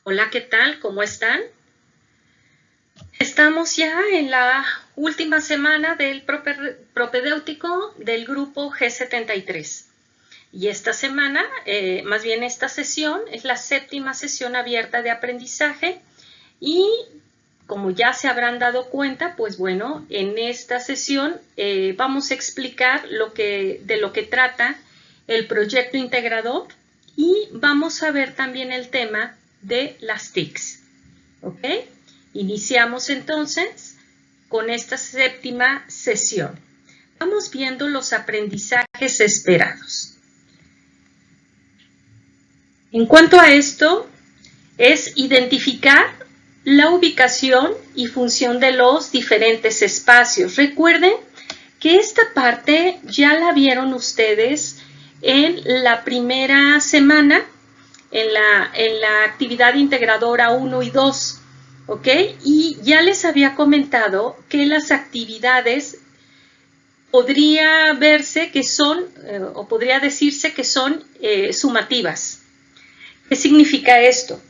Hola, ¿qué tal? ¿Cómo están? Estamos ya en la última semana del propedéutico del grupo G73. Y esta semana, más bien esta sesión, es la séptima sesión abierta de aprendizaje y como ya se habrán dado cuenta, pues bueno, en esta sesión vamos a explicar de lo que trata el proyecto integrador y vamos a ver también el tema de las TICs. ¿Ok? Iniciamos entonces con esta séptima sesión. Vamos viendo los aprendizajes esperados. En cuanto a esto, es identificar la ubicación y función de los diferentes espacios. Recuerden que esta parte ya la vieron ustedes en la primera semana, en la actividad integradora 1 y 2, ¿ok? Y ya les había comentado que las actividades podría verse que son, o podría decirse que son sumativas. ¿Qué significa esto?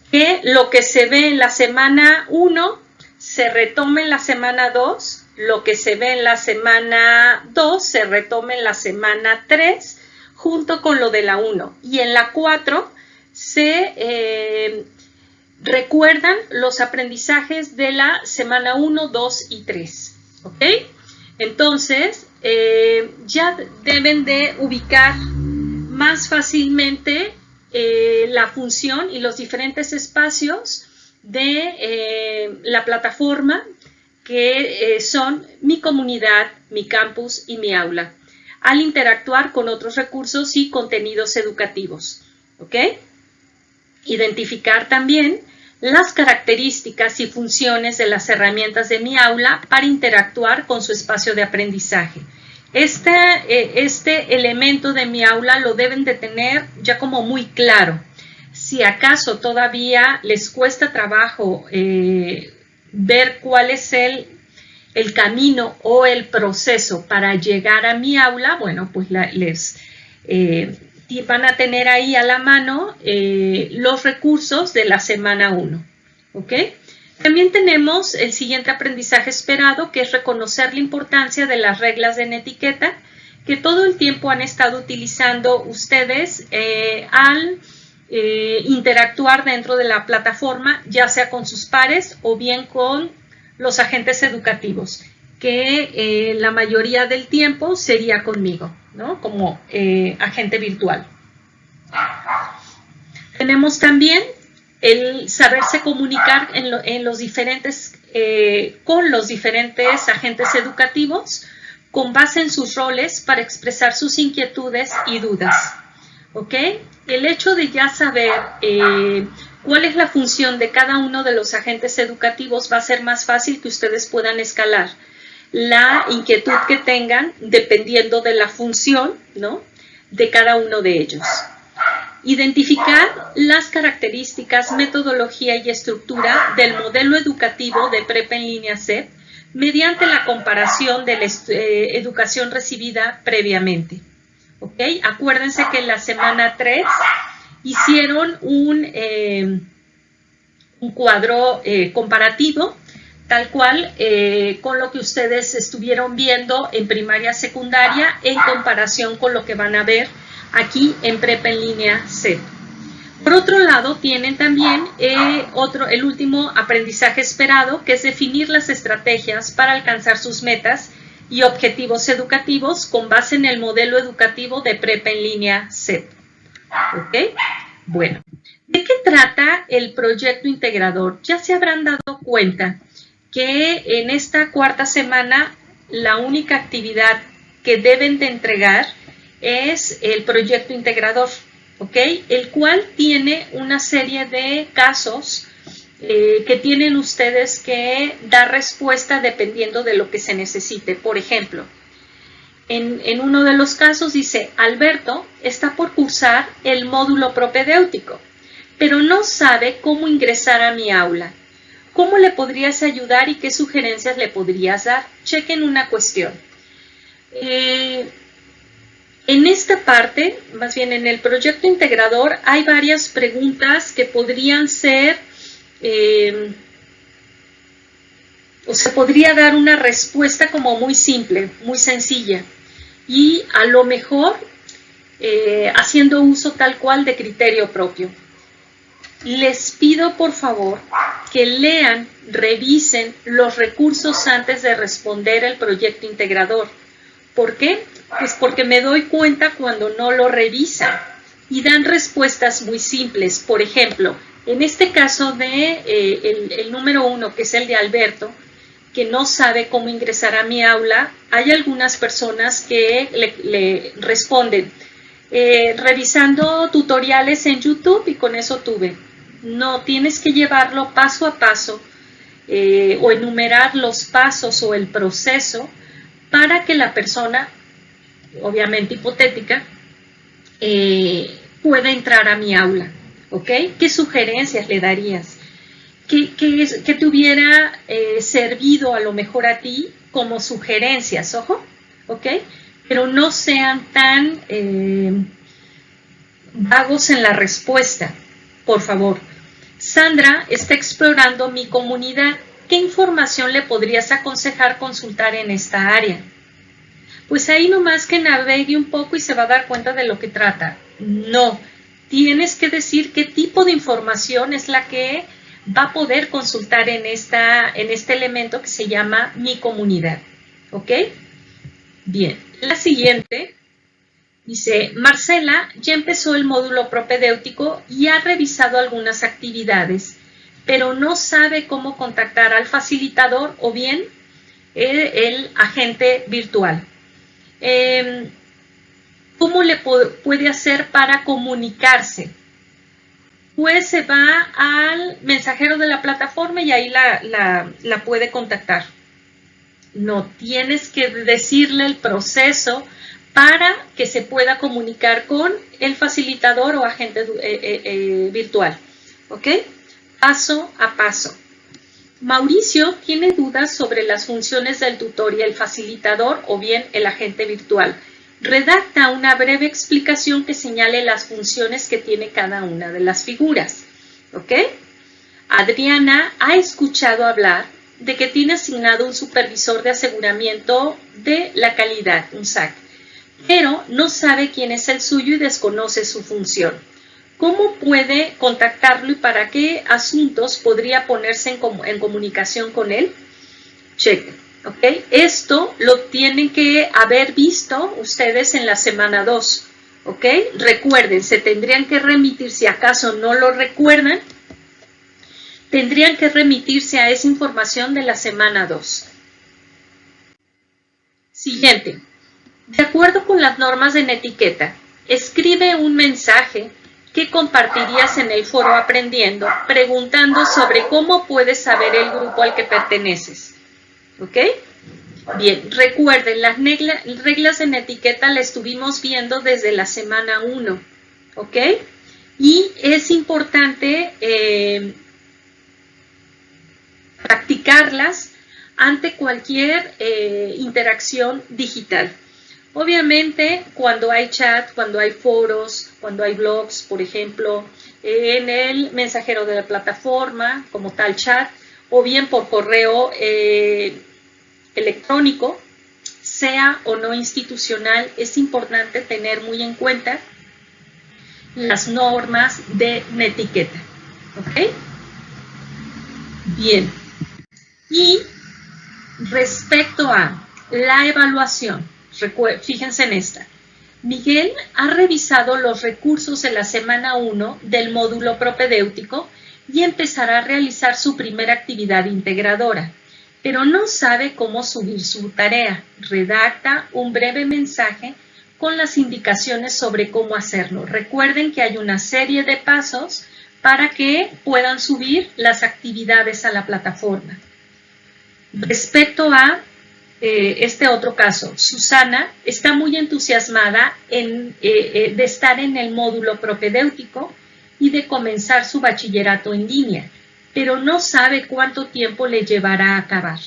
Que lo que se ve en la semana 1 se retome en la semana 2, lo que se ve en la semana 2 se retome en la semana 3, junto con lo de la 1. Y en la 4 se recuerdan los aprendizajes de la semana 1, 2 y 3. ¿Ok? Entonces, ya deben de ubicar más fácilmente la función y los diferentes espacios de la plataforma que son mi comunidad, mi campus y mi aula, al interactuar con otros recursos y contenidos educativos. ¿Ok? Identificar también las características y funciones de las herramientas de mi aula para interactuar con su espacio de aprendizaje. Este elemento de mi aula lo deben de tener ya como muy claro. Si acaso todavía les cuesta trabajo ver cuál es el camino o el proceso para llegar a mi aula, bueno, pues van a tener ahí a la mano los recursos de la semana 1. ¿Ok? También tenemos el siguiente aprendizaje esperado, que es reconocer la importancia de las reglas de netiqueta que todo el tiempo han estado utilizando ustedes al interactuar dentro de la plataforma, ya sea con sus pares o bien con los agentes educativos, que la mayoría del tiempo sería conmigo, ¿no? Como agente virtual. Tenemos también el saberse comunicar con los diferentes agentes educativos con base en sus roles para expresar sus inquietudes y dudas. ¿Ok? El hecho de ya saber cuál es la función de cada uno de los agentes educativos va a ser más fácil que ustedes puedan escalar la inquietud que tengan dependiendo de la función, ¿no?, de cada uno de ellos. Identificar las características, metodología y estructura del modelo educativo de Prepa en línea SEP mediante la comparación de la educación recibida previamente. ¿Ok? Acuérdense que en la semana 3 hicieron un cuadro comparativo, tal cual con lo que ustedes estuvieron viendo en primaria, secundaria, en comparación con lo que van a ver aquí en Prepa en línea SEP. Por otro lado, tienen también el último aprendizaje esperado, que es definir las estrategias para alcanzar sus metas y objetivos educativos con base en el modelo educativo de Prepa en línea SEP. ¿Ok? Bueno, ¿de qué trata el proyecto integrador? Ya se habrán dado cuenta que en esta cuarta semana la única actividad que deben de entregar es el proyecto integrador, ¿ok? El cual tiene una serie de casos que tienen ustedes que dar respuesta dependiendo de lo que se necesite. Por ejemplo, en uno de los casos dice: Alberto está por cursar el módulo propedéutico, pero no sabe cómo ingresar a mi aula. ¿Cómo le podrías ayudar y qué sugerencias le podrías dar? Chequen una cuestión. En esta parte, más bien en el proyecto integrador, hay varias preguntas que podrían ser, o se podría dar una respuesta como muy simple, muy sencilla, y a lo mejor haciendo uso tal cual de criterio propio. Les pido por favor que lean, revisen los recursos antes de responder el proyecto integrador. ¿Por qué? Pues porque me doy cuenta cuando no lo revisan y dan respuestas muy simples. Por ejemplo, en este caso de el número 1, que es el de Alberto, que no sabe cómo ingresar a mi aula, hay algunas personas que le responden revisando tutoriales en YouTube y con eso tuve. No, tienes que llevarlo paso a paso o enumerar los pasos o el proceso para que la persona, obviamente hipotética, pueda entrar a mi aula, ¿ok? ¿Qué sugerencias le darías? ¿Qué te hubiera servido a lo mejor a ti como sugerencias, ojo, ¿ok? Pero no sean tan vagos en la respuesta, por favor. Sandra está explorando mi comunidad. ¿Qué información le podrías aconsejar consultar en esta área? Pues ahí nomás que navegue un poco y se va a dar cuenta de lo que trata. No, tienes que decir qué tipo de información es la que va a poder consultar en este elemento que se llama mi comunidad. ¿Ok? Bien, la siguiente dice, Marcela ya empezó el módulo propedéutico y ha revisado algunas actividades, pero no sabe cómo contactar al facilitador o bien el agente virtual. ¿Cómo le puede hacer para comunicarse? Pues se va al mensajero de la plataforma y ahí la puede contactar. No, tienes que decirle el proceso para que se pueda comunicar con el facilitador o agente virtual. ¿Ok? Paso a paso. Mauricio tiene dudas sobre las funciones del tutor y el facilitador o bien el agente virtual. Redacta una breve explicación que señale las funciones que tiene cada una de las figuras. ¿Ok? Adriana ha escuchado hablar de que tiene asignado un supervisor de aseguramiento de la calidad, un SAC, pero no sabe quién es el suyo y desconoce su función. ¿Cómo puede contactarlo y para qué asuntos podría ponerse en comunicación con él? Check. ¿Ok? Esto lo tienen que haber visto ustedes en la semana 2. ¿Ok? Recuerden, se tendrían que remitir, si acaso no lo recuerdan, tendrían que remitirse a esa información de la semana 2. Siguiente. De acuerdo con las normas de etiqueta, escribe un mensaje que compartirías en el foro Aprendiendo, preguntando sobre cómo puedes saber el grupo al que perteneces. ¿Ok? Bien, recuerden, las reglas en etiqueta las estuvimos viendo desde la semana 1. ¿Ok? Y es importante practicarlas ante cualquier interacción digital. Obviamente, cuando hay chat, cuando hay foros, cuando hay blogs, por ejemplo, en el mensajero de la plataforma, como tal chat, o bien por correo electrónico, sea o no institucional, es importante tener muy en cuenta las normas de etiqueta. ¿Ok? Bien. Y respecto a la evaluación, fíjense en esta. Miguel ha revisado los recursos en la semana 1 del módulo propedéutico y empezará a realizar su primera actividad integradora, pero no sabe cómo subir su tarea. Redacta un breve mensaje con las indicaciones sobre cómo hacerlo. Recuerden que hay una serie de pasos para que puedan subir las actividades a la plataforma. Respecto a este otro caso, Susana está muy entusiasmada de estar en el módulo propedéutico y de comenzar su bachillerato en línea, pero no sabe cuánto tiempo le llevará a acabar.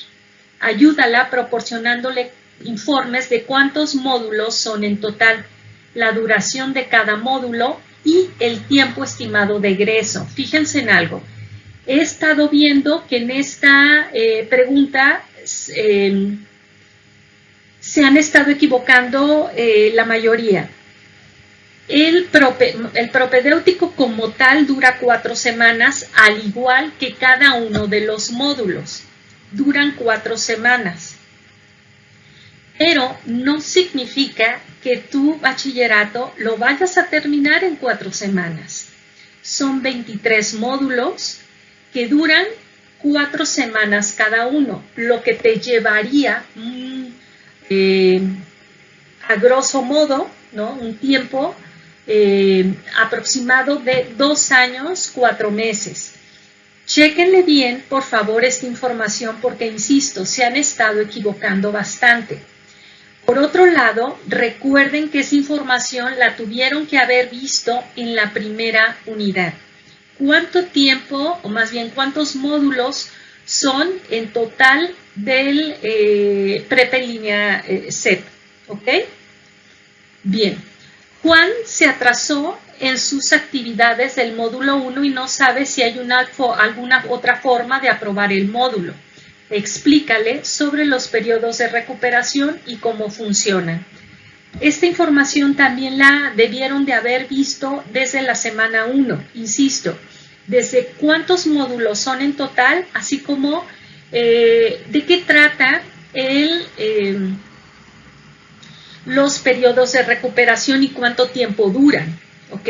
Ayúdala proporcionándole informes de cuántos módulos son en total. la duración de cada módulo y el tiempo estimado de egreso. Fíjense en algo. He estado viendo que en esta pregunta se han estado equivocando la mayoría. El propedéutico como tal dura 4 semanas, al igual que cada uno de los módulos. Duran 4 semanas. Pero no significa que tu bachillerato lo vayas a terminar en 4 semanas. Son 23 módulos que duran 4 semanas cada uno, lo que te llevaría a grosso modo, ¿no?, un tiempo aproximado de 2 años, 4 meses. Chéquenle bien, por favor, esta información porque, insisto, se han estado equivocando bastante. Por otro lado, recuerden que esa información la tuvieron que haber visto en la primera unidad. ¿Cuánto tiempo, o más bien cuántos módulos son en total del Prepa en Línea SEP? ¿Ok? Bien. Juan se atrasó en sus actividades del módulo 1 y no sabe si hay alguna otra forma de aprobar el módulo. Explícale sobre los periodos de recuperación y cómo funcionan. Esta información también la debieron de haber visto desde la semana 1, insisto, desde cuántos módulos son en total, así como de qué trata los periodos de recuperación y cuánto tiempo duran, ¿ok?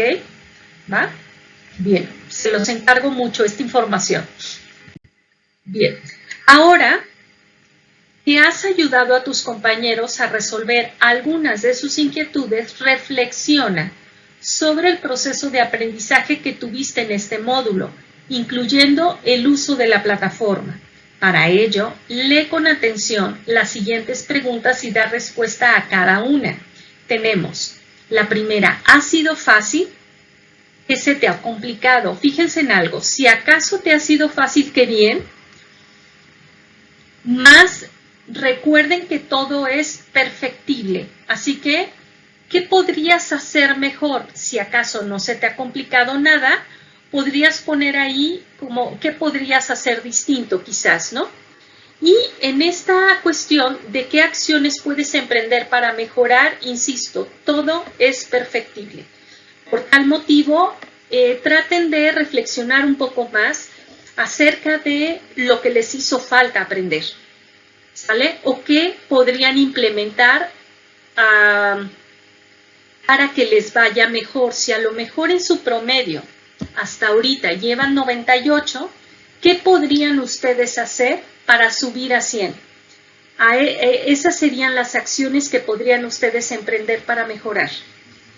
¿Va? Bien, se los encargo mucho esta información. Bien. Ahora que has ayudado a tus compañeros a resolver algunas de sus inquietudes, reflexiona sobre el proceso de aprendizaje que tuviste en este módulo, incluyendo el uso de la plataforma. Para ello, lee con atención las siguientes preguntas y da respuesta a cada una. Tenemos la primera: ¿ha sido fácil? ¿Qué se te ha complicado? Fíjense en algo, si acaso te ha sido fácil, qué bien. Más recuerden que todo es perfectible, así que, ¿qué podrías hacer mejor? Si acaso no se te ha complicado nada, podrías poner ahí como qué podrías hacer distinto quizás, ¿no? Y en esta cuestión de qué acciones puedes emprender para mejorar, insisto, todo es perfectible. Por tal motivo, traten de reflexionar un poco más acerca de lo que les hizo falta aprender, ¿sale? O qué podrían implementar para que les vaya mejor. Si a lo mejor en su promedio hasta ahorita llevan 98, ¿qué podrían ustedes hacer para subir a 100? Esas serían las acciones que podrían ustedes emprender para mejorar,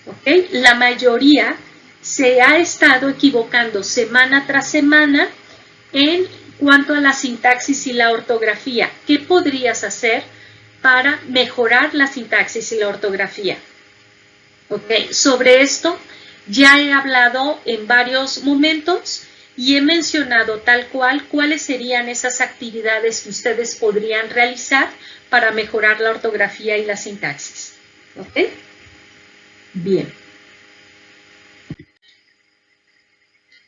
¿ok? La mayoría se ha estado equivocando semana tras semana en cuanto a la sintaxis y la ortografía. ¿Qué podrías hacer para mejorar la sintaxis y la ortografía? ¿Ok? Sobre esto ya he hablado en varios momentos y he mencionado tal cual cuáles serían esas actividades que ustedes podrían realizar para mejorar la ortografía y la sintaxis. ¿Ok? Bien.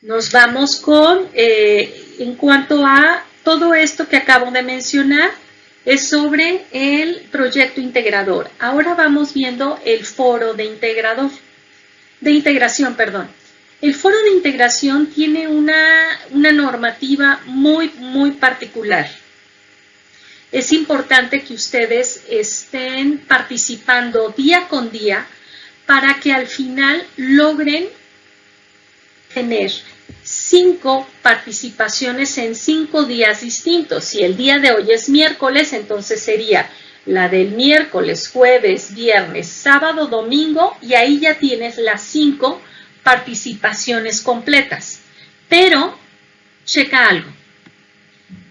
Nos vamos con, en cuanto a todo esto que acabo de mencionar, es sobre el proyecto integrador. Ahora vamos viendo el foro de integración. El foro de integración tiene una normativa muy particular. Es importante que ustedes estén participando día con día para que al final logren tener 5 participaciones en 5 días distintos. Si el día de hoy es miércoles, entonces sería la del miércoles, jueves, viernes, sábado, domingo, y ahí ya tienes las 5 participaciones completas. Pero, checa algo.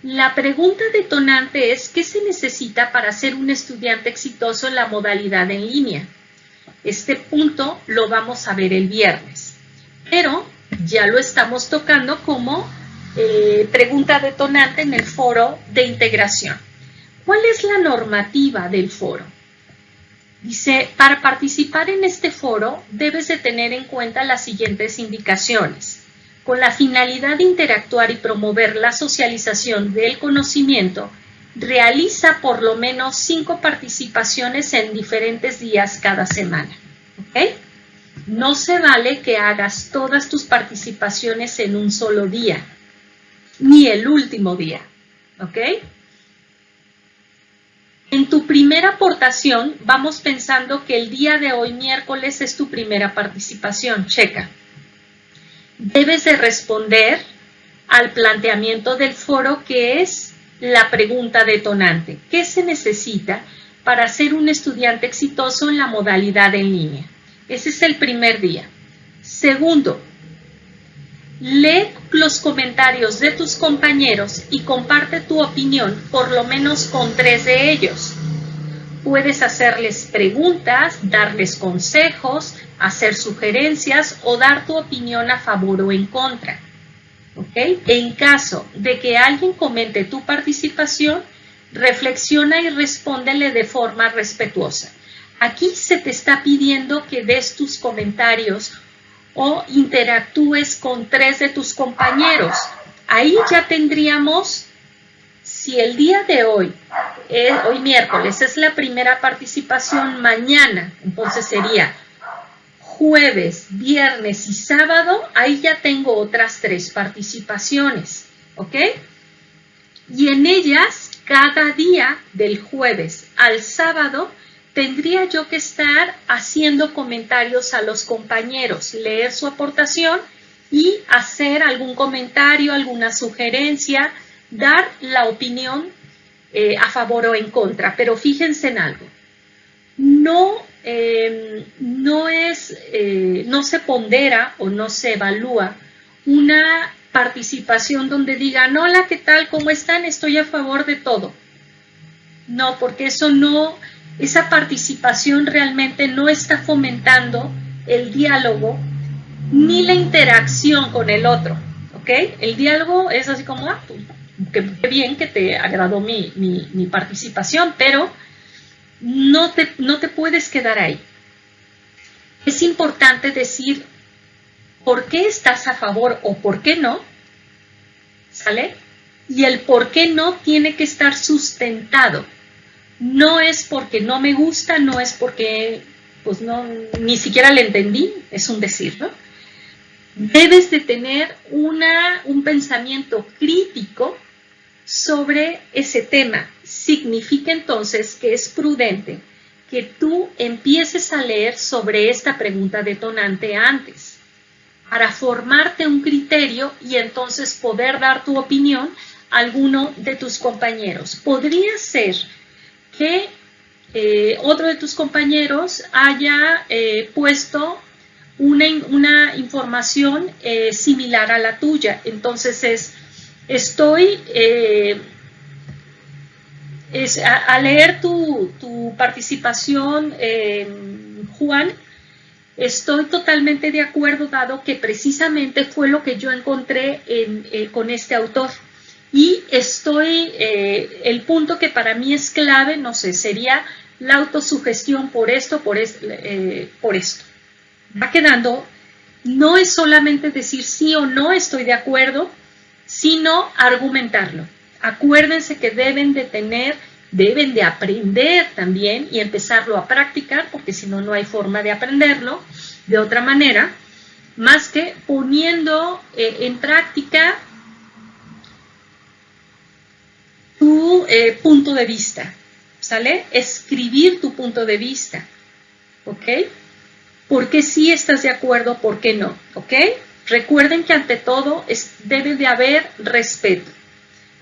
La pregunta detonante es: ¿qué se necesita para ser un estudiante exitoso en la modalidad en línea? Este punto lo vamos a ver el viernes. Pero ya lo estamos tocando como pregunta detonante en el foro de integración. ¿Cuál es la normativa del foro? Dice, para participar en este foro debes de tener en cuenta las siguientes indicaciones. Con la finalidad de interactuar y promover la socialización del conocimiento, realiza por lo menos 5 participaciones en diferentes días cada semana. ¿Ok? No se vale que hagas todas tus participaciones en un solo día, ni el último día. ¿Ok? En tu primera aportación, vamos pensando que el día de hoy, miércoles, es tu primera participación. Checa. Debes de responder al planteamiento del foro, que es la pregunta detonante. ¿Qué se necesita para ser un estudiante exitoso en la modalidad en línea? Ese es el primer día. Segundo, lee los comentarios de tus compañeros y comparte tu opinión por lo menos con 3 de ellos. Puedes hacerles preguntas, darles consejos, hacer sugerencias o dar tu opinión a favor o en contra. ¿Ok? En caso de que alguien comente tu participación, reflexiona y respóndele de forma respetuosa. Aquí se te está pidiendo que des tus comentarios o interactúes con 3 de tus compañeros. Ahí ya tendríamos, si el día de hoy miércoles es la primera participación, mañana, entonces sería jueves, viernes y sábado, ahí ya tengo otras 3 participaciones, ¿ok? Y en ellas, cada día del jueves al sábado, tendría yo que estar haciendo comentarios a los compañeros, leer su aportación y hacer algún comentario, alguna sugerencia, dar la opinión a favor o en contra. Pero fíjense en algo, no se pondera o no se evalúa una participación donde digan, hola, ¿qué tal? ¿Cómo están? Estoy a favor de todo. No, porque esa participación realmente no está fomentando el diálogo ni la interacción con el otro, ¿ok? El diálogo es así como, qué bien que te agradó mi participación, pero no te puedes quedar ahí. Es importante decir por qué estás a favor o por qué no, ¿sale? Y el por qué no tiene que estar sustentado. No es porque no me gusta, no es porque pues no, ni siquiera le entendí, es un decir, ¿no? Debes de tener un pensamiento crítico sobre ese tema. Significa entonces que es prudente que tú empieces a leer sobre esta pregunta detonante antes, para formarte un criterio y entonces poder dar tu opinión a alguno de tus compañeros. Podría ser que otro de tus compañeros haya puesto una información similar a la tuya. Entonces a leer tu participación, Juan, estoy totalmente de acuerdo, dado que precisamente fue lo que yo encontré con este autor. Y el punto que para mí es clave, no sé, sería la autosugestión por esto. Va quedando, no es solamente decir sí o no estoy de acuerdo, sino argumentarlo. Acuérdense que deben de aprender también y empezarlo a practicar, porque si no, no hay forma de aprenderlo de otra manera, más que poniendo en práctica tu punto de vista, ¿sale? Escribir tu punto de vista, ¿ok? ¿Por qué sí estás de acuerdo? ¿Por qué no? ¿Ok? Recuerden que ante todo debe de haber respeto.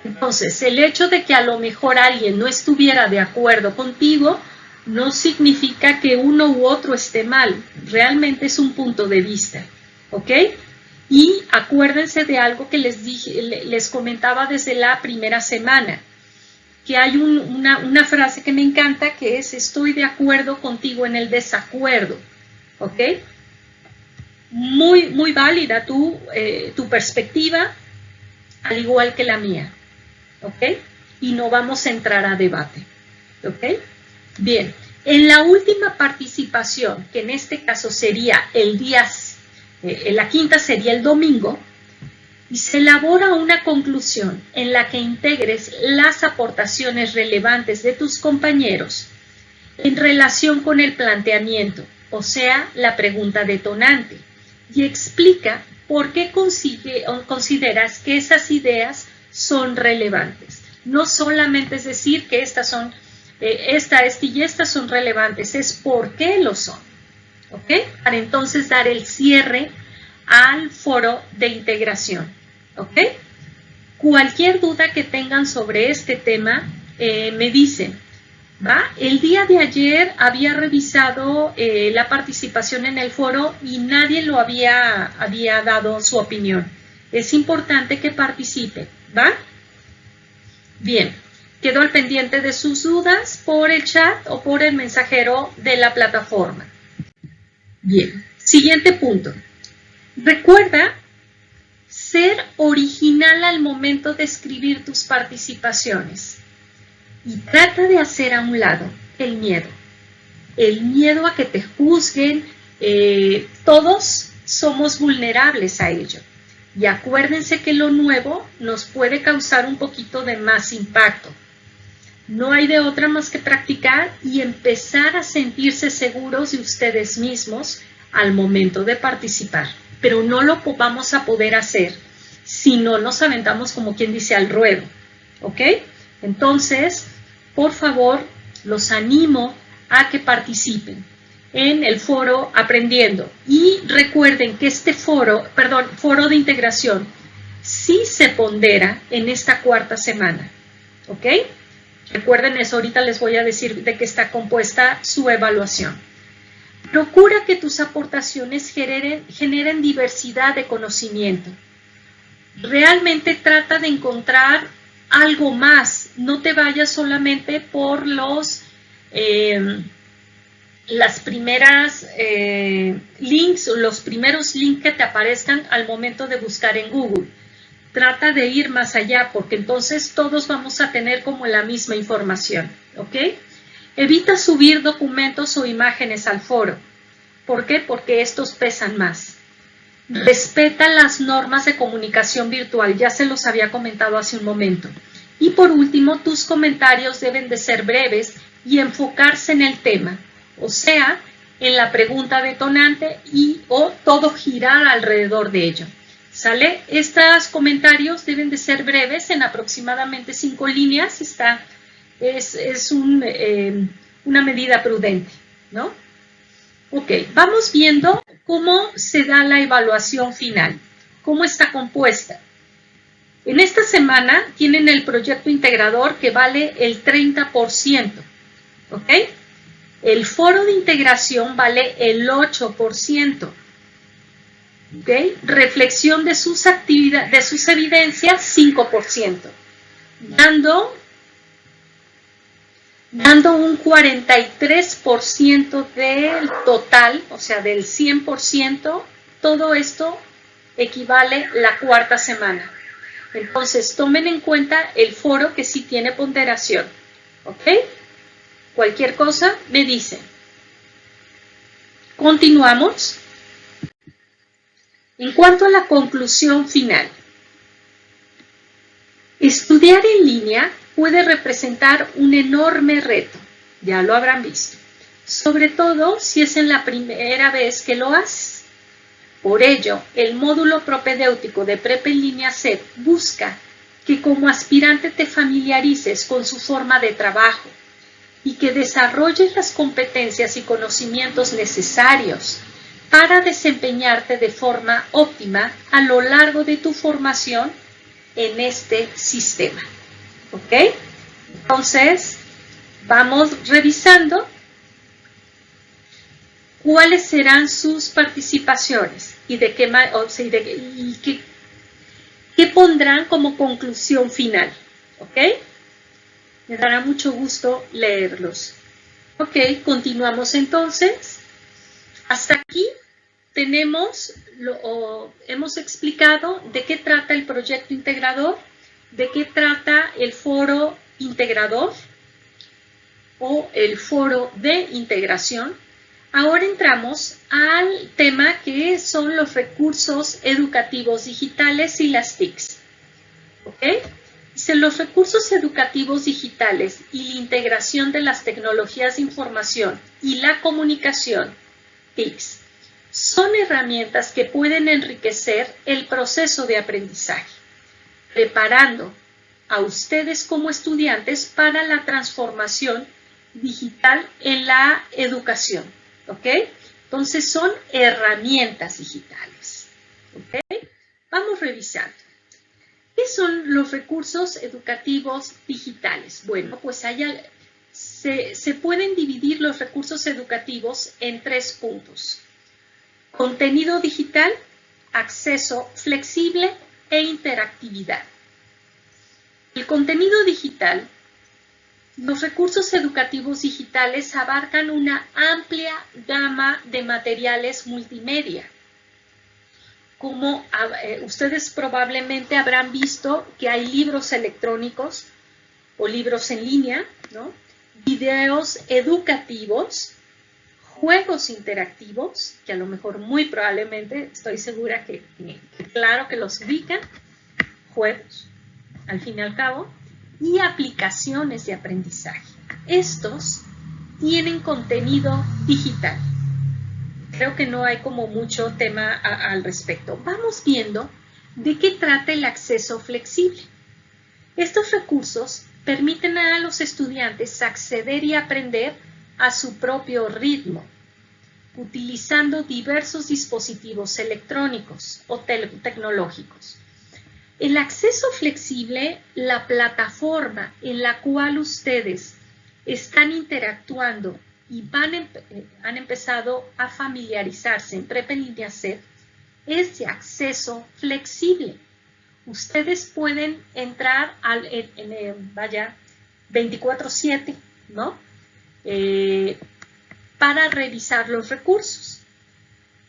Entonces, el hecho de que a lo mejor alguien no estuviera de acuerdo contigo no significa que uno u otro esté mal. Realmente es un punto de vista, ¿ok? Y acuérdense de algo que les comentaba desde la primera semana, que hay una frase que me encanta, que es: estoy de acuerdo contigo en el desacuerdo, ¿ok? Muy, muy válida tu perspectiva, al igual que la mía, ¿ok? Y no vamos a entrar a debate, ¿ok? Bien, En la última participación, que en este caso sería el día, la quinta sería el domingo, y se elabora una conclusión en la que integres las aportaciones relevantes de tus compañeros en relación con el planteamiento, o sea, la pregunta detonante, y explica por qué consideras que esas ideas son relevantes. No solamente es decir que estas son, esta y estas son relevantes, es por qué lo son, ¿ok? Para entonces dar el cierre al foro de integración. ¿Ok? Cualquier duda que tengan sobre este tema, me dicen, ¿va? El día de ayer había revisado la participación en el foro y nadie lo había dado su opinión. Es importante que participe, ¿va? Bien, quedo al pendiente de sus dudas por el chat o por el mensajero de la plataforma. Bien, siguiente punto. Recuerda ser original al momento de escribir tus participaciones y trata de hacer a un lado el miedo a que te juzguen. Todos somos vulnerables a ello y acuérdense que lo nuevo nos puede causar un poquito de más impacto. No hay de otra más que practicar y empezar a sentirse seguros de ustedes mismos al momento de participar. Pero no lo vamos a poder hacer si no nos aventamos, como quien dice, al ruedo, ¿ok? Entonces, por favor, los animo a que participen en el foro Aprendiendo. Y recuerden que este foro de integración, sí se pondera en esta cuarta semana, ¿ok? Recuerden eso, ahorita les voy a decir de qué está compuesta su evaluación. Procura que tus aportaciones generen diversidad de conocimiento. Realmente trata de encontrar algo más. No te vayas solamente por las primeras links o los primeros links que te aparezcan al momento de buscar en Google. Trata de ir más allá porque entonces todos vamos a tener como la misma información, ¿ok? Evita subir documentos o imágenes al foro. ¿Por qué? Porque estos pesan más. Respeta las normas de comunicación virtual, ya se los había comentado hace un momento. Y por último, tus comentarios deben de ser breves y enfocarse en el tema, o sea, en la pregunta detonante o todo girar alrededor de ello. ¿Sale? Estos comentarios deben de ser breves, en aproximadamente 5 líneas, es una medida prudente, ¿no? Ok, vamos viendo cómo se da la evaluación final, cómo está compuesta. En esta semana tienen el proyecto integrador que vale el 30%, ¿ok? El foro de integración vale el 8%, ¿ok? Reflexión de sus evidencias, 5%, dando un 43% del total, o sea, del 100%, todo esto equivale la cuarta semana. Entonces, tomen en cuenta el foro que sí tiene ponderación, ¿ok? Cualquier cosa me dicen. Continuamos. En cuanto a la conclusión final, estudiar en línea puede representar un enorme reto, ya lo habrán visto, sobre todo si es en la primera vez que lo haces. Por ello, el módulo propedéutico de Prepa en Línea SEP busca que como aspirante te familiarices con su forma de trabajo y que desarrolles las competencias y conocimientos necesarios para desempeñarte de forma óptima a lo largo de tu formación en este sistema. ¿Ok? Entonces, vamos revisando cuáles serán sus participaciones y de qué pondrán como conclusión final. ¿Ok? Me dará mucho gusto leerlos. Ok, continuamos entonces. Hasta aquí hemos explicado de qué trata el proyecto integrador, de qué trata el foro integrador, o el foro de integración, ahora entramos al tema que son los recursos educativos digitales y las TICs. ¿Ok? Dice, los recursos educativos digitales y la integración de las tecnologías de información y la comunicación, TICs, son herramientas que pueden enriquecer el proceso de aprendizaje, preparando a ustedes como estudiantes para la transformación digital en la educación. ¿Ok? Entonces son herramientas digitales. ¿Ok? Vamos revisando. ¿Qué son los recursos educativos digitales? Bueno, pues se pueden dividir los recursos educativos en 3 puntos. Contenido digital, acceso flexible e interactividad. El contenido digital, los recursos educativos digitales abarcan una amplia gama de materiales multimedia. Como ustedes probablemente habrán visto que hay libros electrónicos o libros en línea, ¿no? Videos educativos, juegos interactivos, que a lo mejor muy probablemente, estoy segura que claro que los ubican, juegos, al fin y al cabo, y aplicaciones de aprendizaje. Estos tienen contenido digital. Creo que no hay como mucho tema al respecto. Vamos viendo de qué trata el acceso flexible. Estos recursos permiten a los estudiantes acceder y aprender a su propio ritmo, utilizando diversos dispositivos electrónicos o tecnológicos. El acceso flexible, la plataforma en la cual ustedes están interactuando y han empezado a familiarizarse en Prepa en Línea CEP, es de acceso flexible. Ustedes pueden entrar vaya 24/7, ¿no? Para revisar los recursos,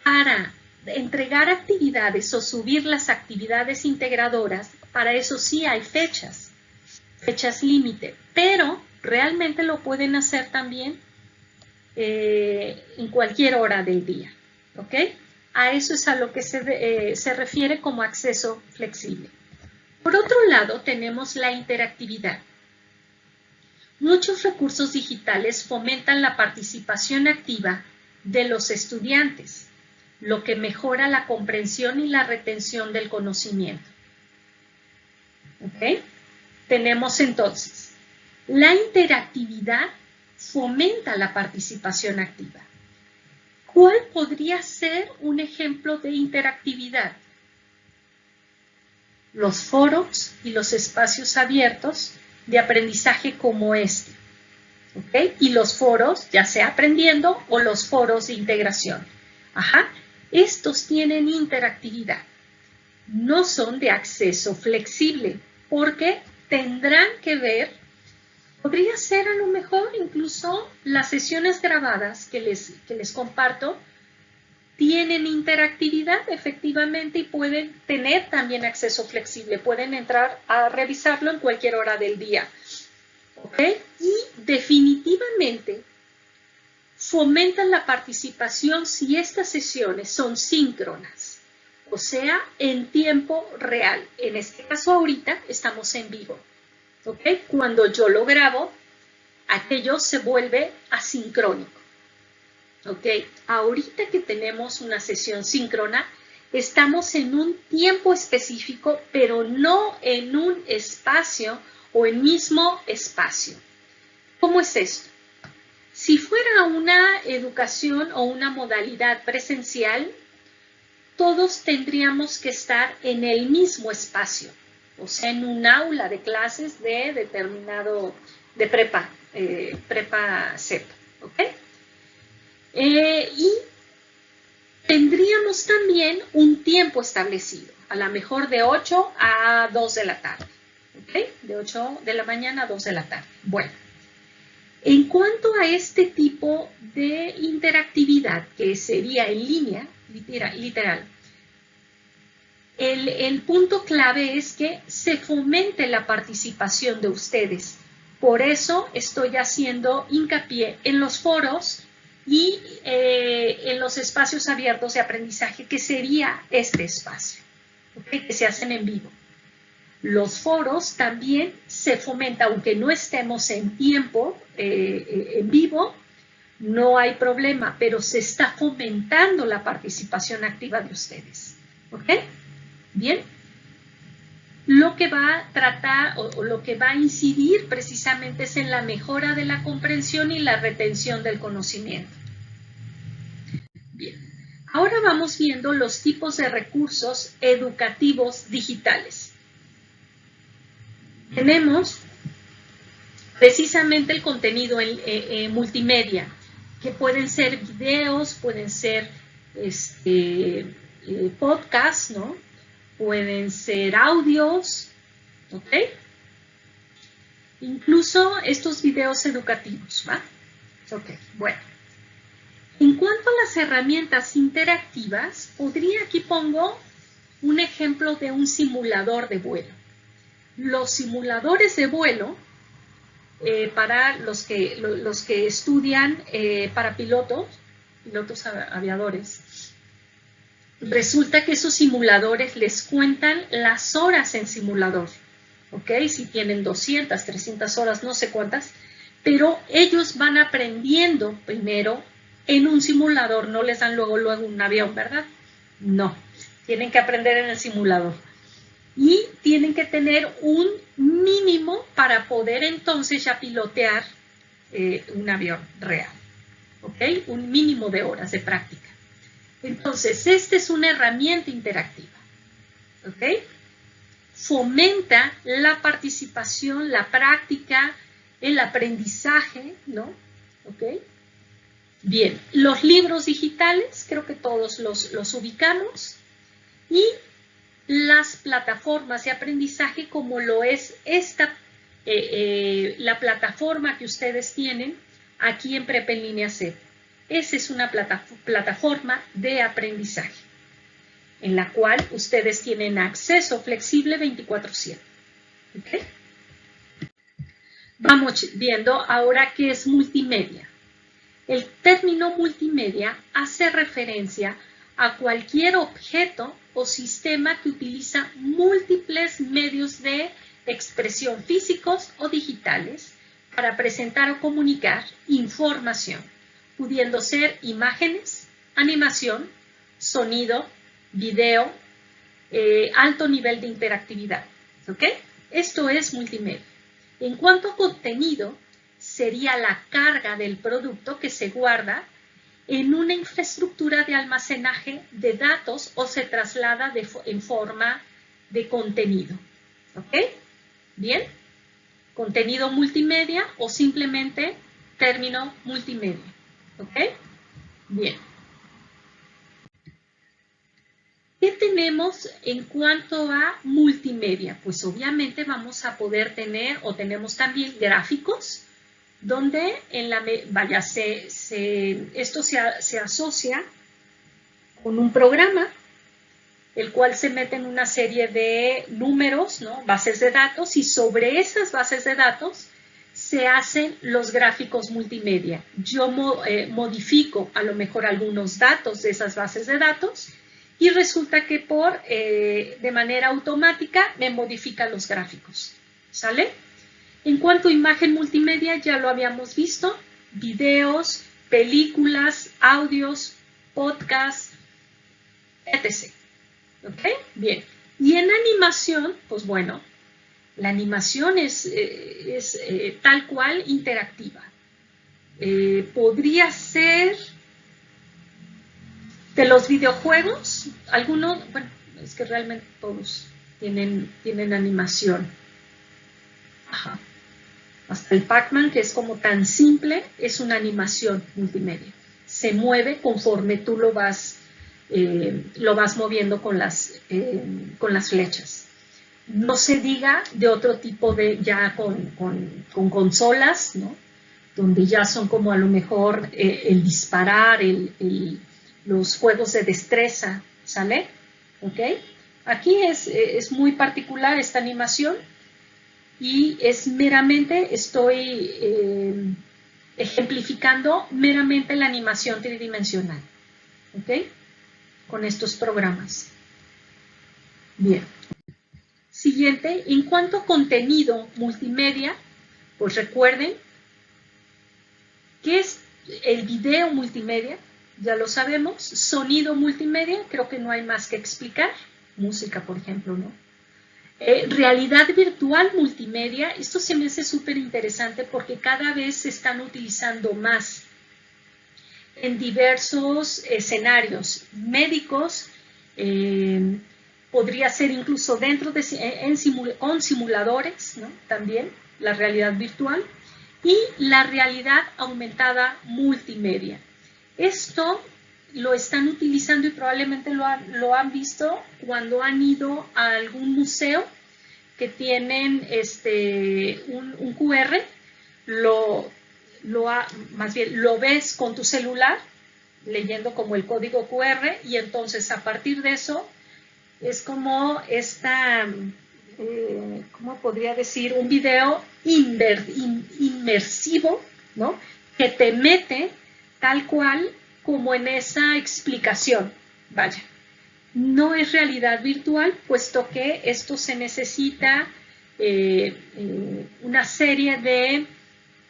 para entregar actividades o subir las actividades integradoras. Para eso sí hay fechas límite, pero realmente lo pueden hacer también en cualquier hora del día, ¿ok? A eso es a lo que se refiere como acceso flexible. Por otro lado, tenemos la interactividad. Muchos recursos digitales fomentan la participación activa de los estudiantes, lo que mejora la comprensión y la retención del conocimiento. ¿Ok? Tenemos entonces, la interactividad fomenta la participación activa. ¿Cuál podría ser un ejemplo de interactividad? Los foros y los espacios abiertos de aprendizaje como este. ¿Ok? Y los foros, ya sea aprendiendo, o los foros de integración. Ajá. Estos tienen interactividad. No son de acceso flexible, porque tendrán que ver, podría ser a lo mejor incluso las sesiones grabadas que les comparto, tienen interactividad efectivamente y pueden tener también acceso flexible, pueden entrar a revisarlo en cualquier hora del día. ¿Ok? Y definitivamente fomentan la participación si estas sesiones son síncronas, o sea, en tiempo real. En este caso ahorita estamos en vivo. ¿Ok? Cuando yo lo grabo, aquello se vuelve asincrónico. ¿Ok? Ahorita que tenemos una sesión síncrona, estamos en un tiempo específico, pero no en un espacio o el mismo espacio. ¿Cómo es esto? Si fuera una educación o una modalidad presencial, todos tendríamos que estar en el mismo espacio, o sea, en un aula de clases de determinado, de prepa CEP, ¿ok? Y tendríamos también un tiempo establecido, a lo mejor de 8 a 2 de la tarde, ¿ok? De 8 de la mañana a 2 de la tarde. Bueno, en cuanto a este tipo de interactividad, que sería en línea, literal, el punto clave es que se fomente la participación de ustedes Por eso estoy haciendo hincapié en los foros y en los espacios abiertos de aprendizaje, que sería este espacio, ¿okay? Que se hacen en vivo. Los foros también se fomenta, aunque no estemos en tiempo en vivo, no hay problema, pero se está fomentando la participación activa de ustedes. ¿Ok? Bien. Lo que va a tratar o lo que va a incidir precisamente es en la mejora de la comprensión y la retención del conocimiento. Bien. Ahora vamos viendo los tipos de recursos educativos digitales. Tenemos precisamente el contenido en multimedia, que pueden ser videos, pueden ser podcasts, ¿no? Pueden ser audios, ¿ok? Incluso estos videos educativos, ¿va? Ok, bueno. En cuanto a las herramientas interactivas, aquí pongo un ejemplo de un simulador de vuelo. Los simuladores de vuelo, para los que estudian para pilotos aviadores, resulta que esos simuladores les cuentan las horas en simulador, ¿ok? Si tienen 200, 300 horas, no sé cuántas, pero ellos van aprendiendo primero en un simulador, no les dan luego un avión, ¿verdad? No, tienen que aprender en el simulador. Y tienen que tener un mínimo para poder entonces ya pilotear un avión real, ¿ok? Un mínimo de horas de práctica. Entonces, esta es una herramienta interactiva, ¿ok? Fomenta la participación, la práctica, el aprendizaje, ¿no? ¿Ok? Bien, los libros digitales, creo que todos los ubicamos, y las plataformas de aprendizaje como lo es la plataforma que ustedes tienen aquí en Prepa en Línea C. Esa es una plataforma de aprendizaje en la cual ustedes tienen acceso flexible 24/7. ¿Okay? Vamos viendo ahora qué es multimedia. El término multimedia hace referencia a cualquier objeto o sistema que utiliza múltiples medios de expresión físicos o digitales para presentar o comunicar información, pudiendo ser imágenes, animación, sonido, video, alto nivel de interactividad. ¿Ok? Esto es multimedia. En cuanto a contenido, sería la carga del producto que se guarda en una infraestructura de almacenaje de datos o se traslada en forma de contenido. ¿Ok? Bien. Contenido multimedia o simplemente término multimedia. ¿Ok? Bien. ¿Qué tenemos en cuanto a multimedia? Pues obviamente vamos a poder tener o tenemos también gráficos donde esto se asocia con un programa, el cual se mete en una serie de números, ¿no? Bases de datos, y sobre esas bases de datos se hacen los gráficos multimedia. Yo modifico a lo mejor algunos datos de esas bases de datos y resulta que de manera automática me modifica los gráficos. ¿Sale? En cuanto a imagen multimedia, ya lo habíamos visto, videos, películas, audios, podcasts, etc. ¿Ok? Bien. Y en animación, pues bueno, la animación es tal cual interactiva. Podría ser de los videojuegos, algunos, bueno, es que realmente todos tienen animación. Ajá. Hasta el Pac-Man, que es como tan simple, es una animación multimedia. Se mueve conforme tú lo vas moviendo con las flechas. No se diga de otro tipo ya con consolas, ¿no? Donde ya son como a lo mejor el disparar, los juegos de destreza, ¿sale? ¿Ok? Aquí es muy particular esta animación. y es meramente, estoy ejemplificando meramente la animación tridimensional, ¿ok? Con estos programas. Bien. Siguiente, en cuanto a contenido multimedia, pues recuerden que es el video multimedia, ya lo sabemos, sonido multimedia, creo que no hay más que explicar, música por ejemplo, ¿no? Realidad virtual multimedia, esto se me hace súper interesante porque cada vez se están utilizando más en diversos escenarios médicos, podría ser incluso dentro de con simuladores, ¿no? También la realidad virtual y la realidad aumentada multimedia. Esto lo están utilizando y probablemente lo han visto cuando han ido a algún museo que tienen un QR, más bien lo ves con tu celular, leyendo como el código QR, y entonces a partir de eso es como ¿cómo podría decir? Un video inmersivo, ¿no? Que te mete tal cual como en esa explicación. Vaya, no es realidad virtual, puesto que esto se necesita una serie de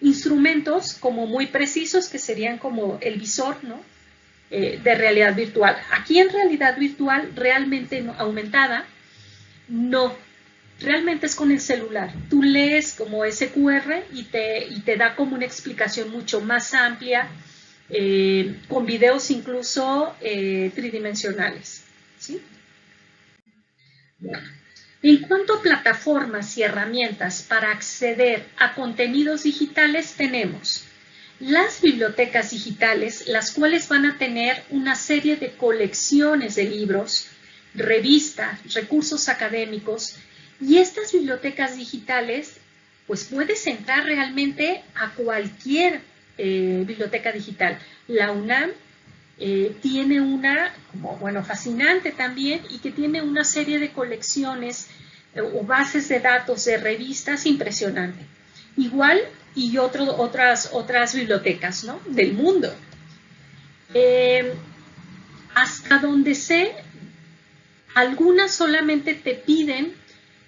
instrumentos como muy precisos, que serían como el visor, ¿no? De realidad virtual. Aquí en realidad virtual realmente no, aumentada, no, realmente es con el celular. Tú lees como ese QR y te da como una explicación mucho más amplia, con videos incluso tridimensionales, ¿sí? Bueno, en cuanto a plataformas y herramientas para acceder a contenidos digitales, tenemos las bibliotecas digitales, las cuales van a tener una serie de colecciones de libros, revistas, recursos académicos, y estas bibliotecas digitales, pues puedes entrar realmente a cualquier biblioteca digital. La UNAM tiene una, como, bueno, fascinante también, y que tiene una serie de colecciones o bases de datos de revistas impresionante. Igual y otras bibliotecas, ¿no? Del mundo. Hasta donde sé, algunas solamente te piden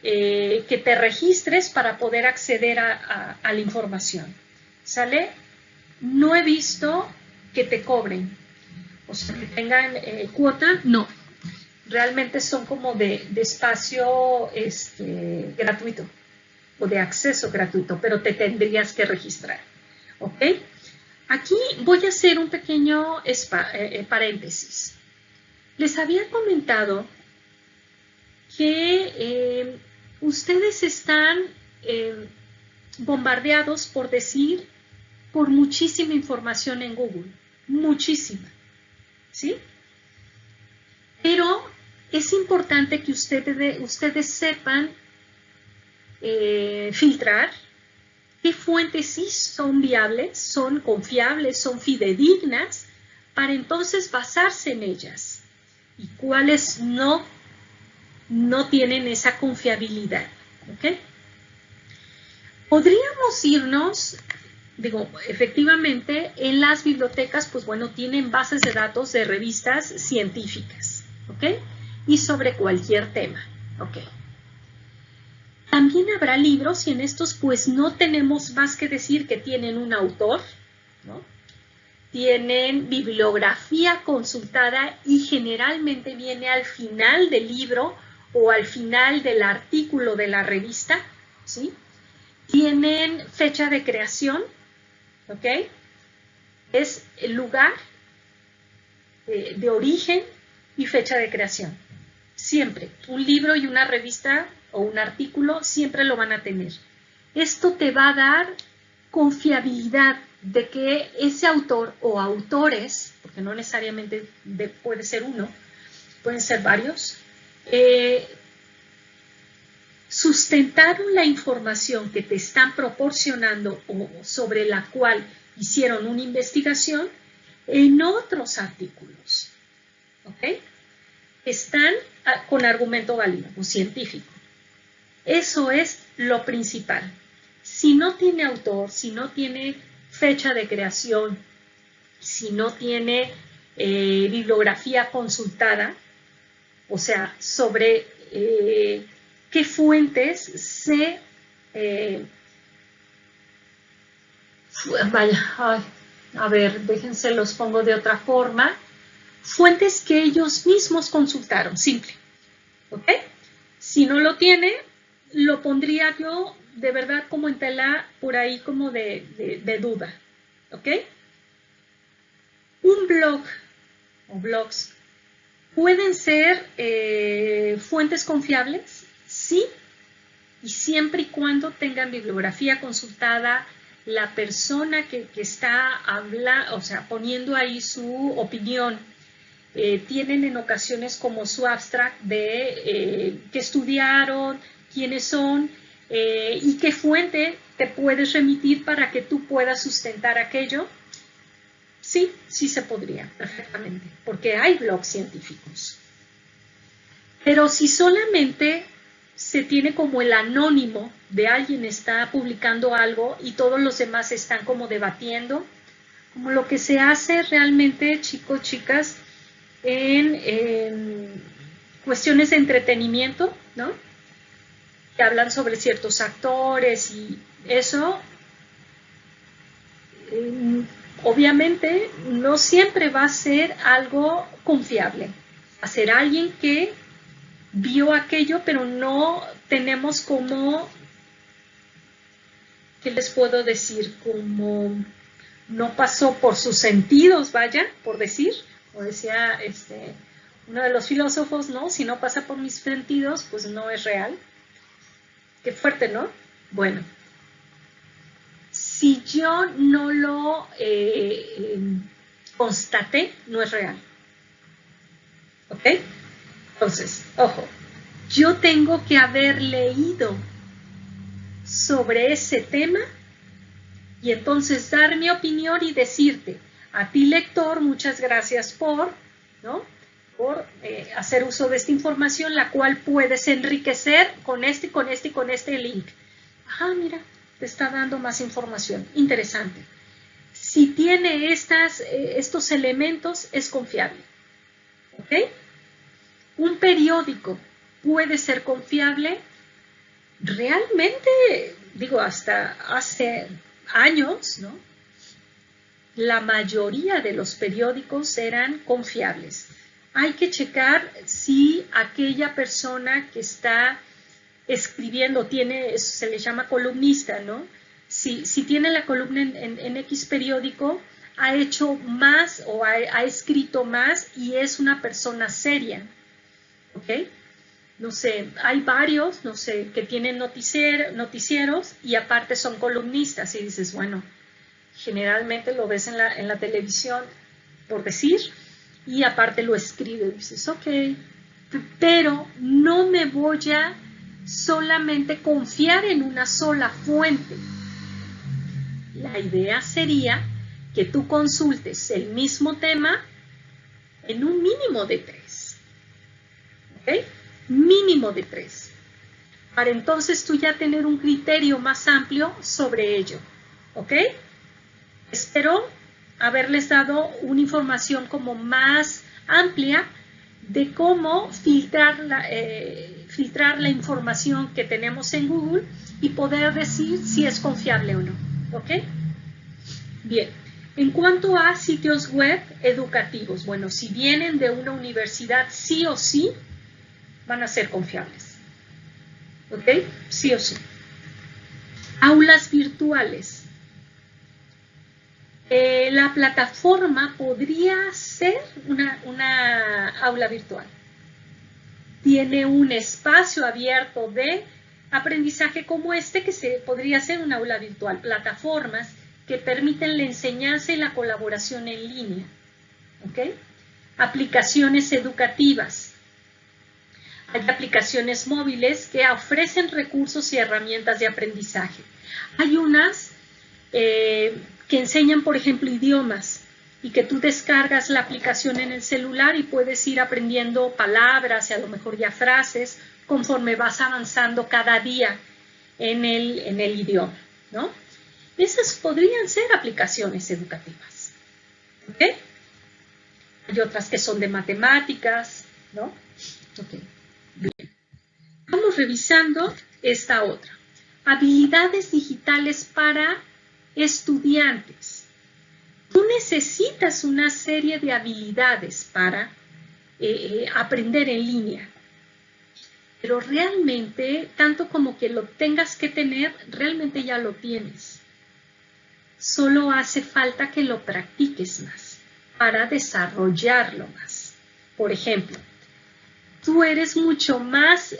que te registres para poder acceder a la información. ¿Sale? No he visto que te cobren, o sea, que tengan cuota, no. Realmente son como de espacio gratuito o de acceso gratuito, pero te tendrías que registrar. ¿Ok? Aquí voy a hacer un pequeño paréntesis. Les había comentado que ustedes están bombardeados, por decir, por muchísima información en Google. Muchísima. ¿Sí? Pero es importante que ustedes sepan filtrar qué fuentes sí son viables, son confiables, son fidedignas, para entonces basarse en ellas, y cuáles no tienen esa confiabilidad. ¿Okay? Podríamos irnos, digo, efectivamente, en las bibliotecas, pues bueno, tienen bases de datos de revistas científicas, ¿ok? Y sobre cualquier tema, ¿ok? También habrá libros, y en estos pues no tenemos más que decir que tienen un autor, ¿no? Tienen bibliografía consultada y generalmente viene al final del libro o al final del artículo de la revista, ¿sí? Tienen fecha de creación, ¿ok? Es el lugar de origen y fecha de creación. Siempre, un libro y una revista o un artículo siempre lo van a tener. Esto te va a dar confiabilidad de que ese autor o autores, porque no necesariamente puede ser uno, pueden ser varios, sustentaron la información que te están proporcionando o sobre la cual hicieron una investigación en otros artículos. ¿Ok? Están con argumento válido o científico. Eso es lo principal. Si no tiene autor, si no tiene fecha de creación, si no tiene bibliografía consultada, o sea, sobre qué fuentes se... a ver, déjense, los pongo de otra forma. Fuentes que ellos mismos consultaron, simple. ¿Ok? Si no lo tiene, lo pondría yo de verdad como en tela por ahí como de duda. ¿Ok? Un blog o blogs pueden ser fuentes confiables, sí, y siempre y cuando tengan bibliografía consultada, la persona que está poniendo ahí su opinión, tienen en ocasiones como su abstract de qué estudiaron, quiénes son y qué fuente te puedes remitir para que tú puedas sustentar aquello. Sí, sí se podría, perfectamente, porque hay blogs científicos. Pero si solamente se tiene como el anónimo de alguien está publicando algo y todos los demás están como debatiendo, como lo que se hace realmente, chicos, chicas, en cuestiones de entretenimiento, ¿no? Que hablan sobre ciertos actores y eso, obviamente no siempre va a ser algo confiable. Va a ser alguien que vio aquello, pero no tenemos como, ¿qué les puedo decir? Como no pasó por sus sentidos, vaya, por decir, o decía uno de los filósofos, ¿no? Si no pasa por mis sentidos, pues no es real. Qué fuerte, ¿no? Bueno, si yo no lo constaté, no es real. ¿Ok? Entonces, ojo, yo tengo que haber leído sobre ese tema y entonces dar mi opinión y decirte, a ti lector, muchas gracias por, ¿no? Por hacer uso de esta información, la cual puedes enriquecer con este, con este y con este link. Ah, mira, te está dando más información. Interesante. Si tiene estos elementos, es confiable. ¿Ok? Un periódico puede ser confiable. Realmente, digo, hasta hace años, ¿no? La mayoría de los periódicos eran confiables. Hay que checar si aquella persona que está escribiendo se le llama columnista, ¿no? Si tiene la columna en X periódico, ha hecho más o ha escrito más y es una persona seria, ¿ok? No sé, hay varios, no sé, que tienen noticieros y aparte son columnistas y dices, bueno, generalmente lo ves en la televisión, por decir, y aparte lo escribe, y dices, ok, pero no me voy a solamente confiar en una sola fuente. La idea sería que tú consultes el mismo tema en un mínimo de 3. ¿Ok? Mínimo de 3. Para entonces tú ya tener un criterio más amplio sobre ello. ¿Ok? Espero haberles dado una información como más amplia de cómo filtrar la información que tenemos en Google y poder decir si es confiable o no. ¿Ok? Bien. En cuanto a sitios web educativos, bueno, si vienen de una universidad, sí o sí van a ser confiables. ¿Ok? Sí o sí. Aulas virtuales. La plataforma podría ser una aula virtual. Tiene un espacio abierto de aprendizaje como este que podría ser una aula virtual. Plataformas que permiten la enseñanza y la colaboración en línea. ¿Ok? Aplicaciones educativas. Hay aplicaciones móviles que ofrecen recursos y herramientas de aprendizaje. Hay unas que enseñan, por ejemplo, idiomas y que tú descargas la aplicación en el celular y puedes ir aprendiendo palabras y a lo mejor ya frases conforme vas avanzando cada día. en el idioma, ¿no? Esas podrían ser aplicaciones educativas, ¿ok? Hay otras que son de matemáticas, ¿no? Ok, bien. Vamos revisando esta otra. Habilidades digitales para estudiantes. Tú necesitas una serie de habilidades para aprender en línea, pero realmente, tanto como que lo tengas que tener, realmente ya lo tienes. Solo hace falta que lo practiques más para desarrollarlo más. Por ejemplo, tú eres mucho más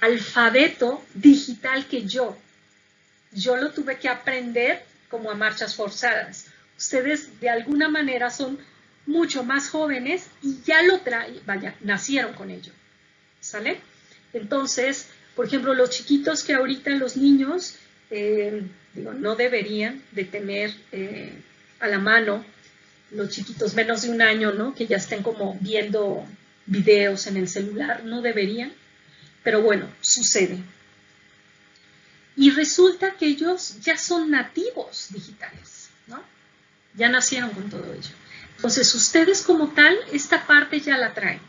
alfabeto digital que yo. Yo lo tuve que aprender como a marchas forzadas. Ustedes de alguna manera son mucho más jóvenes y ya lo traen, vaya, nacieron con ello, ¿sale? Entonces, por ejemplo, los chiquitos que ahorita los niños, digo, no deberían de tener a la mano, los chiquitos menos de 1 año, ¿no? Que ya estén como viendo videos en el celular, no deberían, pero bueno, sucede. Y resulta que ellos ya son nativos digitales, ¿no? Ya nacieron con todo ello. Entonces, ustedes como tal, esta parte ya la traen.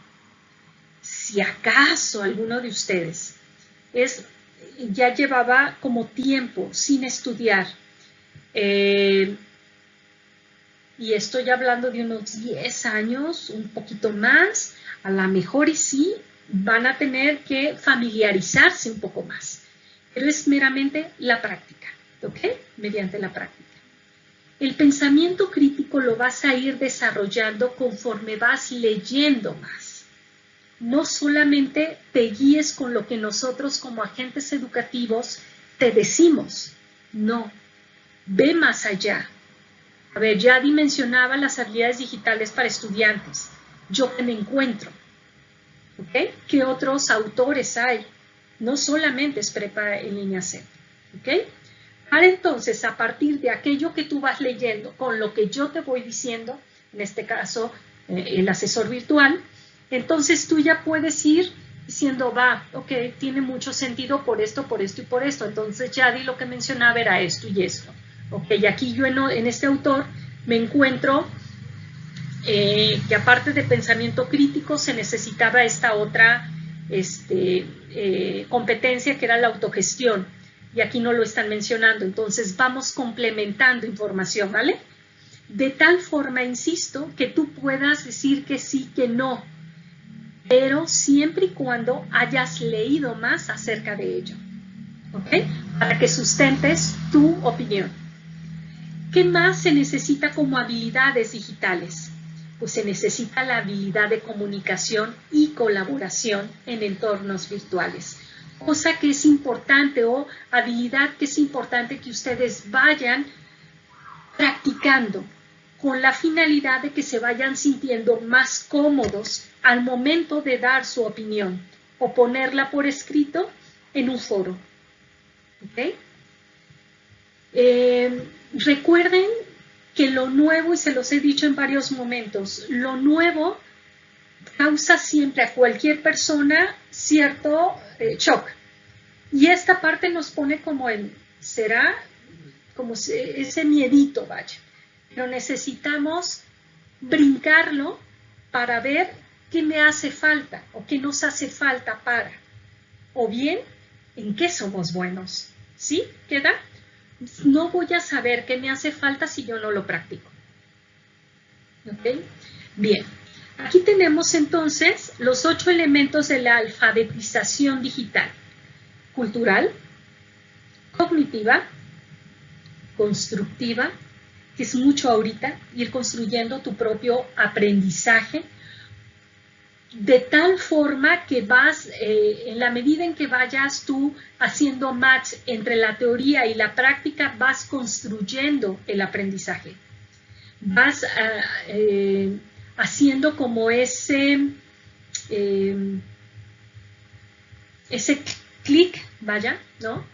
Si acaso alguno de ustedes ya llevaba como tiempo sin estudiar, y estoy hablando de unos 10 años, un poquito más, a lo mejor y sí, van a tener que familiarizarse un poco más. Pero es meramente la práctica, ¿ok? Mediante la práctica. El pensamiento crítico lo vas a ir desarrollando conforme vas leyendo más. No solamente te guíes con lo que nosotros como agentes educativos te decimos, no, ve más allá. A ver, ya dimensionaba las habilidades digitales para estudiantes. Yo que me encuentro, ¿ok? ¿Qué otros autores hay? No solamente es Prepa en línea C, ¿ok? Para entonces, a partir de aquello que tú vas leyendo, con lo que yo te voy diciendo, en este caso, el asesor virtual, entonces tú ya puedes ir diciendo, va, ok, tiene mucho sentido por esto y por esto. Entonces ya di lo que mencionaba era esto y esto. Ok, y aquí yo en este autor me encuentro que aparte de pensamiento crítico se necesitaba esta otra competencia que era la autogestión, y aquí no lo están mencionando. Entonces vamos complementando información, ¿vale? De tal forma, insisto, que tú puedas decir que sí, que no, pero siempre y cuando hayas leído más acerca de ello, ¿ok? Para que sustentes tu opinión. ¿Qué más se necesita como habilidades digitales? Pues se necesita la habilidad de comunicación y colaboración en entornos virtuales, cosa que es importante, o habilidad que es importante que ustedes vayan practicando con la finalidad de que se vayan sintiendo más cómodos al momento de dar su opinión o ponerla por escrito en un foro. ¿Ok? Recuerden que lo nuevo, y se los he dicho en varios momentos, lo nuevo causa siempre a cualquier persona cierto shock. Y esta parte nos pone como en, será como ese miedito, vaya. Pero necesitamos brincarlo para ver qué me hace falta o qué nos hace falta para. O bien, en qué somos buenos. ¿Sí? ¿Queda? No voy a saber qué me hace falta si yo no lo practico. ¿Ok? Bien. Aquí tenemos entonces los 8 elementos de la alfabetización digital: cultural, cognitiva, constructiva, que es mucho ahorita, ir construyendo tu propio aprendizaje, de tal forma que vas, en la medida en que vayas tú haciendo match entre la teoría y la práctica, vas construyendo el aprendizaje. Vas haciendo como ese clic, vaya, ¿no?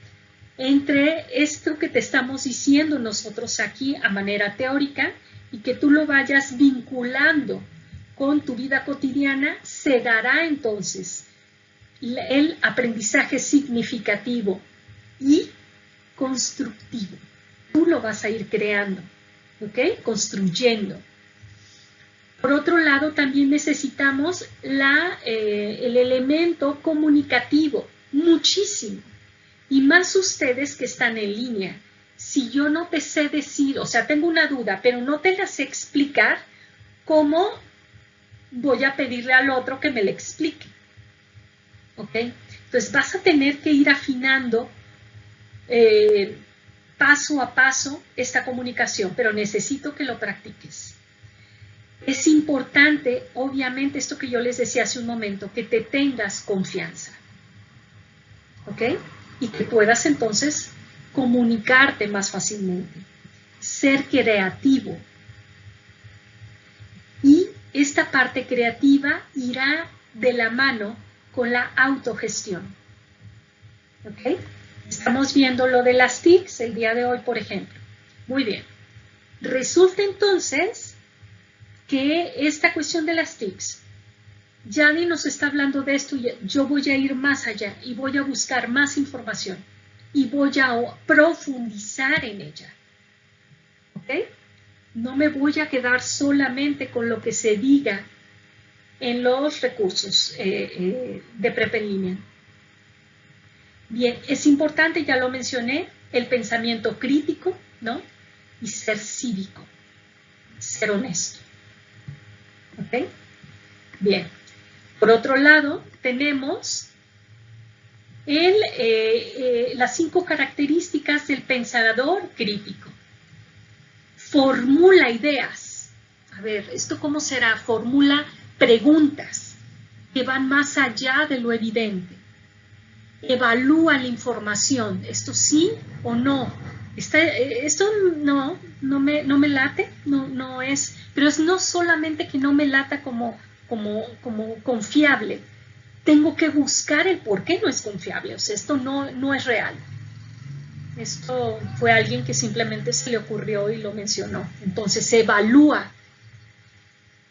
Entre esto que te estamos diciendo nosotros aquí a manera teórica y que tú lo vayas vinculando con tu vida cotidiana, se dará entonces el aprendizaje significativo y constructivo. Tú lo vas a ir creando, ¿ok? Construyendo. Por otro lado, también necesitamos el elemento comunicativo, muchísimo. Y más ustedes que están en línea. Si yo no te sé decir, o sea, tengo una duda, pero no te la sé explicar, ¿cómo voy a pedirle al otro que me la explique? ¿Ok? Entonces vas a tener que ir afinando paso a paso esta comunicación, pero necesito que lo practiques. Es importante, obviamente, esto que yo les decía hace un momento, que te tengas confianza, ¿ok? Y que puedas entonces comunicarte más fácilmente, ser creativo. Y esta parte creativa irá de la mano con la autogestión, ¿ok? Estamos viendo lo de las TICs el día de hoy, por ejemplo. Muy bien. Resulta entonces que esta cuestión de las TICs, Jadi nos está hablando de esto y yo voy a ir más allá y voy a buscar más información y voy a profundizar en ella. ¿Ok? No me voy a quedar solamente con lo que se diga en los recursos de prepa en línea. Bien, es importante, ya lo mencioné, el pensamiento crítico, ¿no? Y ser cívico, ser honesto. ¿Ok? Bien. Por otro lado, tenemos las 5 características del pensador crítico. Formula ideas. A ver, ¿esto cómo será? Formula preguntas que van más allá de lo evidente. Evalúa la información. ¿Esto sí o no? Esto no me late, no es, pero es no solamente que no me lata como confiable, tengo que buscar el por qué no es confiable, o sea, esto no es real. Esto fue alguien que simplemente se le ocurrió y lo mencionó. Entonces se evalúa,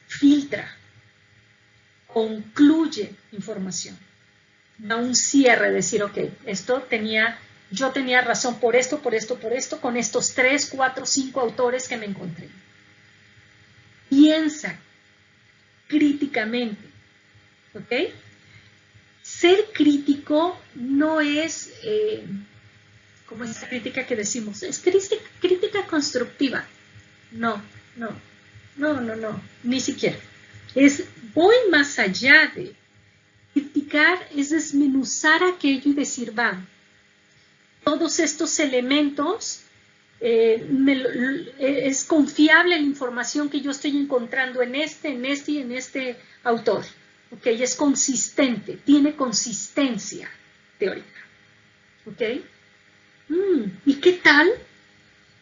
filtra, concluye información, da un cierre, decir, ok, yo tenía razón por esto, con estos 3, 4, 5 autores que me encontré. Piensa críticamente, ¿ok? Ser crítico no es, como esa crítica que decimos, es crítica constructiva. No, ni siquiera. Voy más allá de criticar, es desmenuzar aquello y decir, va, todos estos elementos, es confiable la información que yo estoy encontrando en este autor. ¿Ok? Es consistente, tiene consistencia teórica. ¿Ok? ¿Y qué tal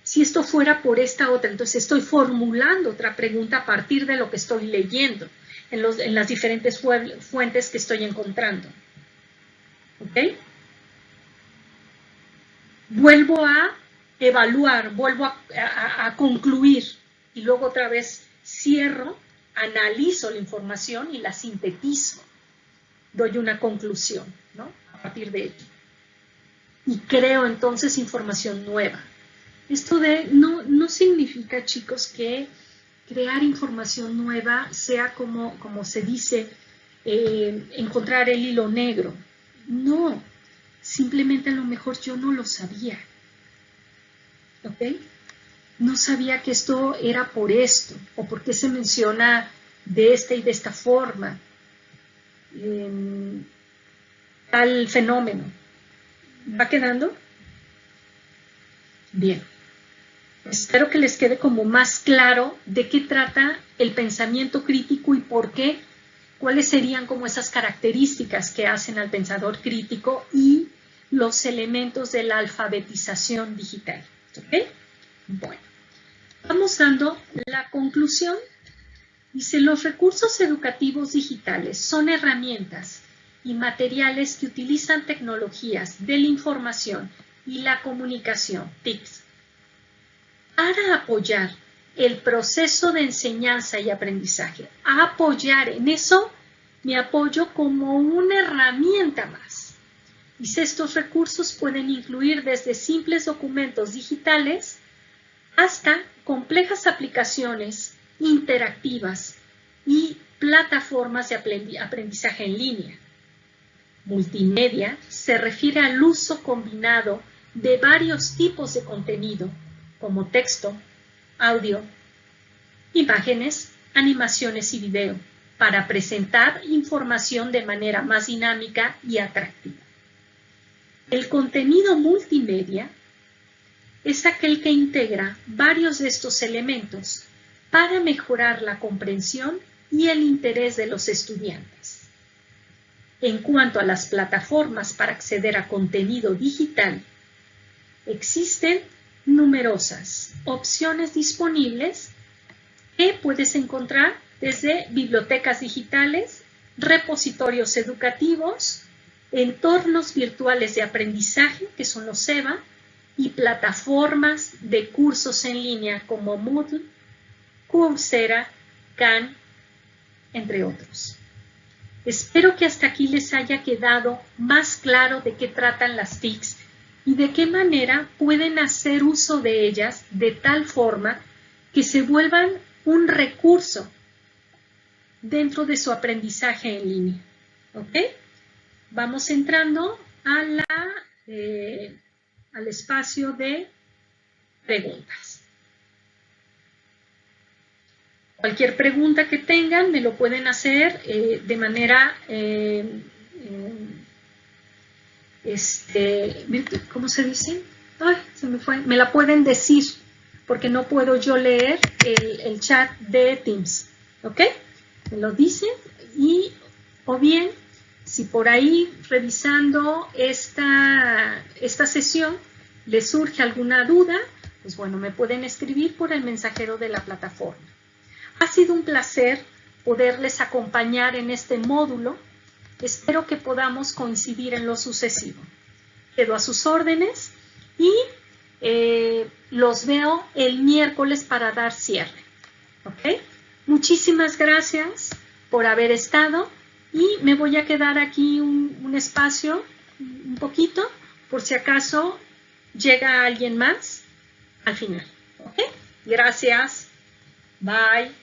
si esto fuera por esta otra? Entonces estoy formulando otra pregunta a partir de lo que estoy leyendo en las diferentes fuentes que estoy encontrando. ¿Ok? Vuelvo a evaluar, vuelvo a concluir y luego otra vez cierro, analizo la información y la sintetizo. Doy una conclusión, ¿no? A partir de ello. Y creo entonces información nueva. Esto no significa, chicos, que crear información nueva sea como se dice, encontrar el hilo negro. No, simplemente a lo mejor yo no lo sabía. ¿Ok? No sabía que esto era por esto, o por qué se menciona de esta y de esta forma. Tal fenómeno. ¿Va quedando? Bien. Espero que les quede como más claro de qué trata el pensamiento crítico y por qué, cuáles serían como esas características que hacen al pensador crítico y los elementos de la alfabetización digital. ¿Ok? Bueno, vamos dando la conclusión. Dice, los recursos educativos digitales son herramientas y materiales que utilizan tecnologías de la información y la comunicación, TICs, para apoyar el proceso de enseñanza y aprendizaje. Apoyar, en eso mi apoyo como una herramienta más. Y estos recursos pueden incluir desde simples documentos digitales hasta complejas aplicaciones interactivas y plataformas de aprendizaje en línea. Multimedia se refiere al uso combinado de varios tipos de contenido, como texto, audio, imágenes, animaciones y video, para presentar información de manera más dinámica y atractiva. El contenido multimedia es aquel que integra varios de estos elementos para mejorar la comprensión y el interés de los estudiantes. En cuanto a las plataformas para acceder a contenido digital, existen numerosas opciones disponibles que puedes encontrar desde bibliotecas digitales, repositorios educativos, entornos virtuales de aprendizaje, que son los EVA, y plataformas de cursos en línea como Moodle, Coursera, Khan, entre otros. Espero que hasta aquí les haya quedado más claro de qué tratan las TICs y de qué manera pueden hacer uso de ellas de tal forma que se vuelvan un recurso dentro de su aprendizaje en línea. ¿Ok? Vamos entrando a al espacio de preguntas. Cualquier pregunta que tengan me lo pueden hacer de manera, ¿cómo se dice? Ay, se me fue. Me la pueden decir, porque no puedo yo leer el chat de Teams. ¿Ok? Me lo dicen y, o bien, si por ahí revisando esta sesión les surge alguna duda, pues bueno, me pueden escribir por el mensajero de la plataforma. Ha sido un placer poderles acompañar en este módulo. Espero que podamos coincidir en lo sucesivo. Quedo a sus órdenes y los veo el miércoles para dar cierre. ¿Ok? Muchísimas gracias por haber estado y me voy a quedar aquí un espacio, un poquito, por si acaso llega alguien más al final. ¿Ok? Gracias. Bye.